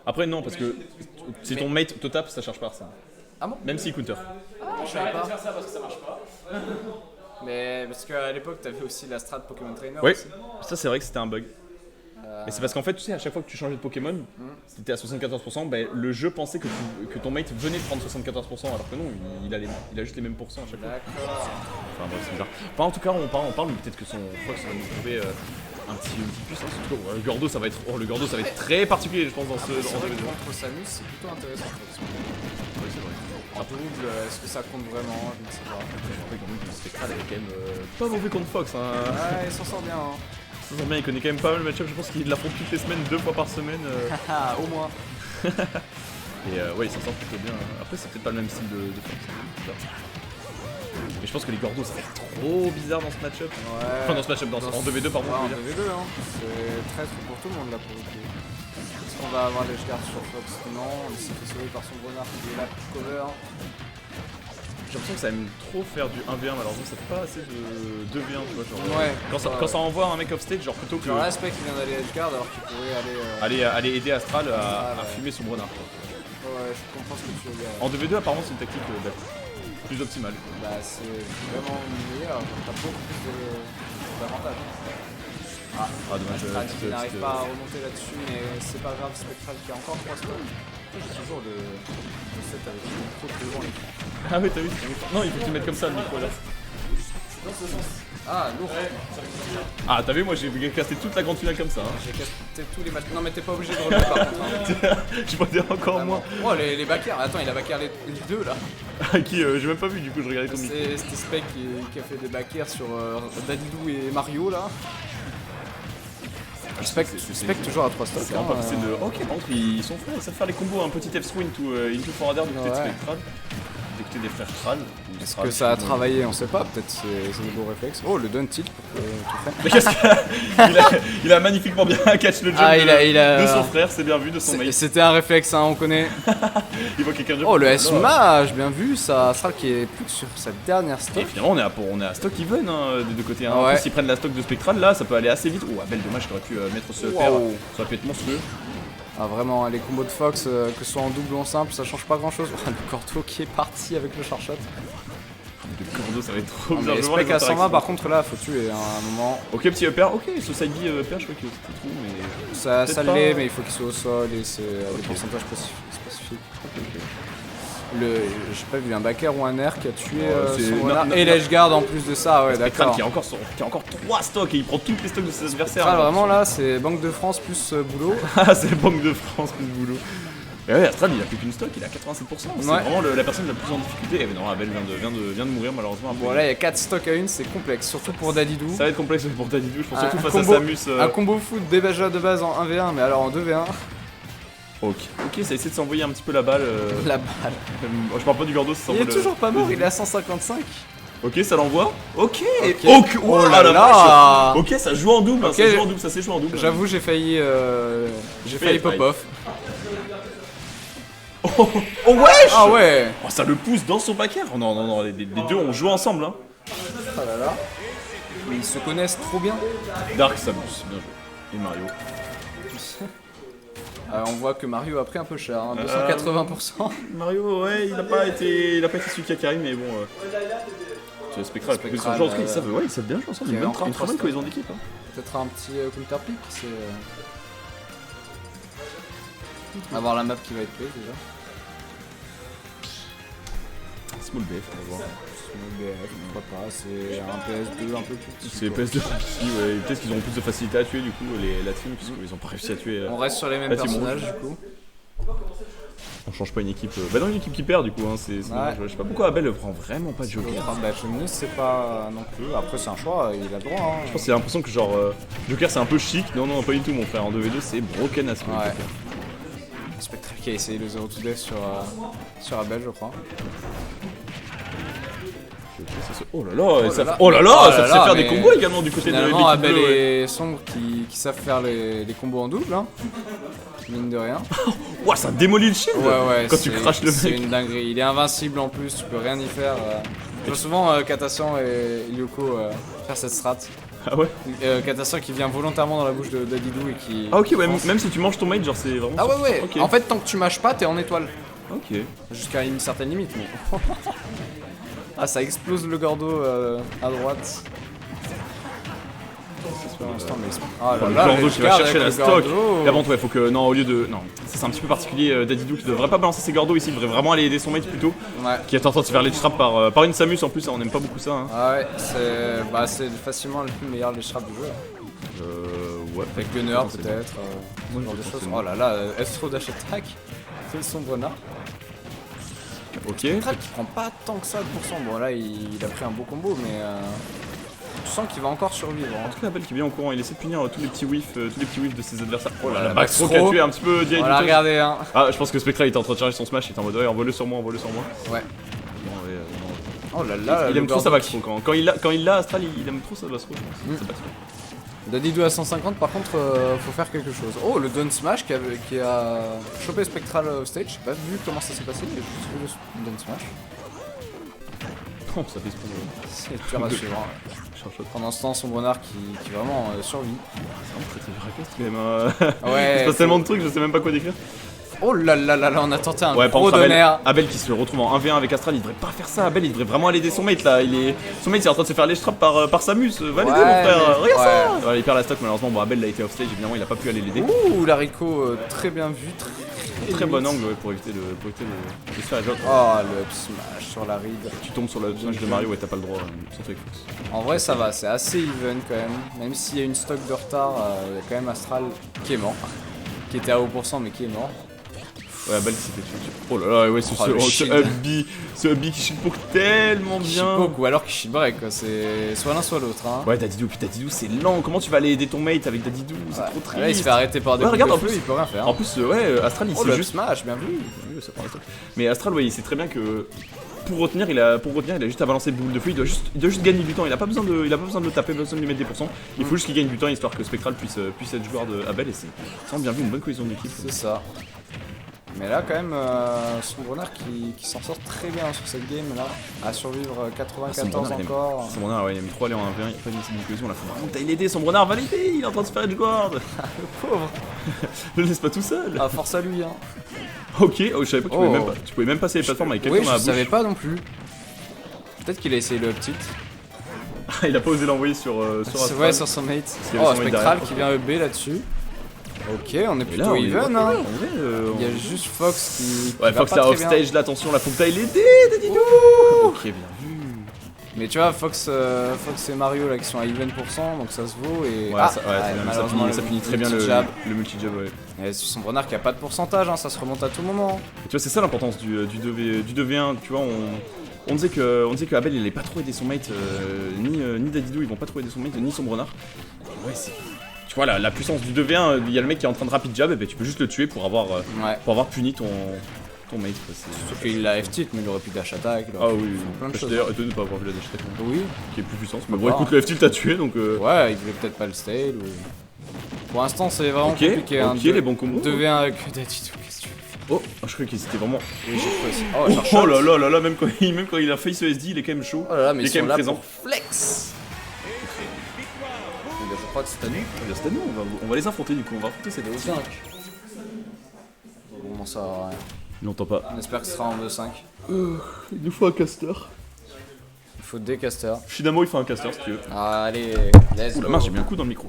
Après, non, parce que si ton mate te tape, ça charge pas ça. Ah bon? Même s'il counter. Je savais pas. faire ça parce que ça marche pas. Mais parce qu'à l'époque, t'avais aussi la strat Pokémon Trainer. Oui, Aussi. ça c'est vrai que c'était un bug. Et c'est parce qu'en fait, tu sais, à chaque fois que tu changeais de Pokémon, si t'étais à 74%, bah, le jeu pensait que ton mate venait de prendre 74%, alors que non, il a juste les mêmes pourcents à chaque fois. D'accord. Enfin bref, c'est bizarre. Enfin, en tout cas, on parle, mais peut-être que son Fox va nous trouver une petite puissance. En tout cas, le Gordo, ça va être très particulier, je pense, dans ce C'est vrai que vidéo. contre Samus, c'est plutôt intéressant. Oui, c'est vrai. En double, est-ce que ça compte vraiment? Je ne sais pas. Je rappelle quand même que Spectral est quand même pas mauvais contre Fox. Hein. Ouais, il s'en sort bien. Hein. Ça sent bien, il connaît quand même pas mal le match-up. Je pense qu'il l'affronte toutes les semaines, 2 fois par semaine. Au moins. Et ouais, il s'en sort plutôt bien. Après, c'est peut-être pas le même style de Fox. Mais je pense que les Gordos, ça va être trop bizarre dans ce match-up. Ouais. Enfin, dans ce match-up, en 2v2, pardon. Ouais, en je veux dire. 2v2, hein. C'est très pour tout le monde là pour le coup. Est-ce qu'on va avoir les gardes sur Fox? Non, il s'est fait sauver par son renard qui est là pour cover. J'ai l'impression que ça aime trop faire du 1v1, malheureusement, ça fait pas assez de 2v1, tu vois. Genre, Ouais. Quand ça envoie un mec off stage, genre plutôt que. Genre l'aspect qui vient d'aller edgeguard alors qu'il pourrait aller. Aller aider Astral à ouais. fumer son renard. Ouais, je comprends ce que tu veux dire. En 2v2, apparemment, c'est une tactique plus optimale. Bah, c'est vraiment meilleur, t'as beaucoup plus d'avantages. Ah, dommage. Astral qui n'arrive pas à remonter là-dessus, mais c'est pas grave, Spectral qui a encore 3 stocks. J'ai toujours le set avec le micro devant l'écran. Ah oui, t'as vu. Non, il faut qu'il mette comme ça le micro là. Ah, lourd. Ah, t'as vu, moi j'ai casté toute la grande finale comme ça. Hein. J'ai casté tous les matchs. Non, mais t'es pas obligé de relever par contre. Hein. Je peux dire encore moins. Oh, les backers. Attends, il a backer les deux là. Qui j'ai même pas vu, du coup, je regardais ton micro. C'était Spec qui a fait des backers sur Dadidou et Mario là. Spec toujours à 3 stocks. C'est vraiment pas passé de. Ok, par contre, ils sont forts, ils savent faire les combos, un petit F-swing into forwarder du côté de Spectral. Du côté des frères Kral. Est-ce que ça a travaillé? On sait pas, peut-être c'est des beaux réflexes. Oh, le down tilt pour tout faire. Mais qu'est-ce qu'il il a magnifiquement bien catch le jump de son frère, c'est bien vu, de son mate. C'était un réflexe, hein, on connaît. Il voit quelqu'un jump. Oh, le S-Smash, bien vu, ça Astral qui est plus que sur sa dernière Et stock. finalement, on est à stock even hein, des deux côtés. Hein. Ouais. En plus, s'ils prennent la stock de Spectral, là, ça peut aller assez vite. Oh, Abel, dommage, t'aurais pu mettre ce pair. Wow. Ça aurait pu être monstrueux. Ah, vraiment, les combos de Fox, que ce soit en double ou en simple, ça change pas grand chose. Le Corto qui est parti avec le charshot. Le cordeau, ça va être trop Non, bizarre. mais Je vois Spec les à 120, interactions. par contre, là, faut tuer hein, à un moment. Ok, petit upper. Ok, ce side B upper, je crois qu'il était trop, mais. Ça Peut-être l'est, pas. mais il faut qu'il soit au sol et c'est des pourcentages spécifiques. J'ai pas vu un backer ou un air qui a tué c'est- son non, renard. non, Et non. l'edgeguard en plus de ça, ouais, Spectral d'accord. qui a encore 3 stocks et il prend toutes les stocks de ses adversaires. Astral, vraiment là, c'est Banque de France plus boulot. Ah, c'est Banque de France plus boulot. Et ouais, Astral il a plus qu'une stock, il a 87%. C'est Ouais. vraiment la personne la plus en difficulté. Et mais non, Abel vient de mourir malheureusement. Bon, là, il y a 4 stocks à une, c'est complexe, surtout pour Dadidou. Ça va être complexe pour Dadidou, je pense surtout face combo- à Samus. Un combo foot déjà de base en 1v1, mais alors en 2v1, Ok, ça essaie de s'envoyer un petit peu la balle. la balle. Je parle pas du Gordo, ça Il s'envoie est toujours pas mort, il est à 155. Ok, ça l'envoie. Ok. Ok. Oh là la là. vache. Ok, ça joue en double, hein, Ok. ça joue en double, ça s'est joué en double. J'avoue, j'ai failli pop off. Oh wesh. Ah ouais. Oh, ça le pousse dans son backer. Oh, non, les deux ont joué ensemble. Hein. Ah là là. Mais ils se connaissent trop bien. Dark Samus, bien joué. Et Mario. On voit que Mario a pris un peu cher, hein, 280%. Mario, ouais, il a pas été celui qui a carry, mais bon. Tu as Spectral, Spectral, en tout cas, ils savent bien jouer ensemble. qui Une avait encore très bonne trois cohésion d'équipe. Hein. Peut-être un petit counterpick, c'est... On va voir la map qui va être play déjà. Small BF, on va voir. BF, pourquoi pas, c'est un PS2 un peu plus petit. C'est quoi. PS2 ici, ouais. Peut-être qu'ils ont plus de facilité à tuer du coup la team, puisqu'ils ont pas réussi à tuer. On reste sur les mêmes la team personnages rouge. du coup. On change pas une équipe. Bah non, une équipe qui perd du coup. Hein, c'est dommage. Je sais pas pourquoi Abel prend vraiment pas de Joker. Bah je ne sais pas non plus, après c'est un choix, il a le droit. Hein. Je pense qu'il a l'impression que genre Joker c'est un peu chic. Non, pas du tout mon frère. En 2v2 c'est broken à ce moment. Ouais. Spectral qui a essayé le 0 to death sur Abel je crois. Oh là là, ça fait faire des mais combos également du côté de l'équipe finalement Abel bleue, ouais. et Sombre qui savent faire les combos en double, hein. Mine de rien. Ouah, ça démolit le shield Ouais, quand tu craches le c'est mec. une dinguerie. Il est invincible en plus, tu peux rien y faire. Je vois souvent Katassan et Lyoko faire cette strat. Ah ouais. Katastra qui vient volontairement dans la bouche de Dadidou et qui... Ah ok, ouais, même si tu manges ton mate, genre c'est vraiment... Ah ouais, ouais. Ok. En fait, tant que tu mâches pas, t'es en étoile. Ok. Jusqu'à une certaine limite, mais... Ah, ça explose le gordo à droite. Pour l'instant, mais... Ah Le Gordo qui va chercher la stock. Là bon, ouais, faut que... Non, au lieu de... Non, ça c'est un petit peu particulier. Dadidou qui devrait pas balancer ses Gordos ici, il devrait vraiment aller aider son mate plutôt. Ouais. Qui est en train de se faire ledge trap par une Samus en plus, on aime pas beaucoup ça. Hein. Ah ouais, c'est facilement le meilleur ledge trap du jeu. Ouais. Avec Gunner peut-être, ce genre de choses. Oh là là, F-throw dash attack. C'est le sombre renard. Ok. Spectral qui prend pas tant que ça de pourcent. Bon là il a pris un beau combo mais tu sens qu'il va encore survivre. En tout cas, Abel qui est bien au courant, il essaie de punir tous les petits whiffs de ses adversaires. Oh là là, Backthrow qui a tué un petit peu direct. Voilà, regardez hein. Ah, je pense que Spectral il était en train de charger son smash, il était en mode ouais, envoie-le sur moi, envoie-le sur moi. Ouais. Non, ouais, Oh là là, il aime trop sa backthrow quand il l'a Astral, il aime trop sa backthrow, je pense. Dadidou à 150 par contre faut faire quelque chose. Oh le down smash qui a chopé Spectral stage, j'ai pas vu comment ça s'est passé, mais j'ai juste vu le down smash. Oh, ça fait spawn. C'est dur à suivre. Pendant ce temps, son renard qui vraiment survit. C'est vraiment très raquette quand même. Ouais. Il se passe tellement de trucs, je sais même pas quoi décrire. Oh là là là là, on a tenté un Ouais, par gros contre, donner. Abel qui se retrouve en 1v1 avec Astral, il devrait pas faire ça. Abel, il devrait vraiment aller aider son mate là. Son mate il est en train de se faire ledge trap par Samus. Va l'aider, mon frère. Regarde ça. Ouais, il perd la stock malheureusement. Bon, Abel a été off stage, évidemment, il a pas pu aller l'aider. Ouh, l'haricot très bien vu, Très bon angle ouais, pour éviter de se faire headshot. Oh, le up smash sur la ride. Tu tombes sur le smash de Mario et t'as pas le droit, surtout avec Fox. En vrai, ça va, c'est assez even quand même. Même s'il y a une stock de retard, il y a quand même Astral qui est mort. Qui était à haut pourcent, mais qui est mort. Ouais, Abel qui s'est fait tuer. Oh là là, ouais, ce Hubby qui shitpoke tellement bien. Shitpoke ou alors qui shitbreak, quoi. C'est soit l'un soit l'autre. Hein. Ouais, Dadidou, puis Dadidou c'est lent. Comment tu vas aller aider ton mate avec Dadidou? C'est trop triste. Là, il se fait arrêter par des ouais, regarde, en feu, plus, il peut rien faire. En plus, ouais, Astral il oh, sait le juste. smash, bien vu. Oui, ça prend la stock. Mais Astral, ouais, il sait très bien que pour retenir, il a juste à balancer boule de feu. Il doit juste gagner du temps. Il a pas besoin de le taper, pas besoin de lui mettre des pourcents. Il faut juste qu'il gagne du temps histoire que Spectral puisse être joueur de Abel. Et c'est vraiment bien vu, une bonne cohésion d'équipe. C'est ça. Mais là, quand même, son renard qui s'en sort très bien sur cette game là, à survivre 94 encore. Son renard, ouais, il a mis 3 allées en 1v1, il a pas mis cette cohésion. Là, faut vraiment que t'ailles l'aider. Son renard va l'aider, il est en train de se faire edgeguard. Le pauvre. Ne le laisse pas tout seul. Ah, force à lui, hein. Ok, oh, je savais pas que tu pouvais même passer les plateformes avec quelqu'un dans la bouche. Je savais pas non plus. Peut-être qu'il a essayé le up tilt. Il a pas osé l'envoyer sur Astral. Ouais, sur son mate. Oh, Spectral qui vient EB là-dessus. Ok, on est plutôt even, hein. Il y a juste Fox qui ouais, Fox là off stage, là, attention, là, faut que t'ailles l'aider, Dadidou. Ok, bien vu. Mais tu vois, Fox et Mario là qui sont à even %, donc ça se vaut et. Ouais, malheureusement, ça finit très bien le multi-jab, ouais. Et son renard qui a pas de pourcentage, hein, ça se remonte à tout moment. Et tu vois, c'est ça l'importance du 2v1, tu vois, on disait que Abel il allait pas trop aider son mate, ni Dadidou ils vont pas trop aider son mate, ni son renard. Ouais, c'est. Tu vois, la puissance du 2v1, il y a le mec qui est en train de rapid jab, et ben tu peux juste le tuer pour avoir puni ton mate. Sauf qu'il l'a F-tilt, mais il aurait pu dash attack. Ah oui, plein de choses. D'ailleurs, de ne pas avoir vu la dash attack. Oui. Qui est plus puissance. Mais bon, écoute, le F-tilt t'a tué donc. Ouais, il voulait peut-être pas le stale. Ou... Pour l'instant, c'est vraiment compliqué. Ok, les bons combos. 2v1 avec Dadidou, qu'est-ce que tu fais? Oh, je croyais qu'il c'était vraiment. Oui, j'ai fait aussi. Oh là là là là, même quand il a face ESD, il est quand même chaud. Oh là là, mais il est quand même présent. Pour flex. Je crois que c'est à nous. C'est à nous, on va les affronter du coup, on va affronter cette 5. Bon, ça va rien. Il n'entend pas. On espère que ce sera en 2-5. Il nous faut un caster. Il faut des casters. Shinamo il fait un caster si tu veux. Allez, let's go. Ouh la mince, j'ai mis un coup dans le micro.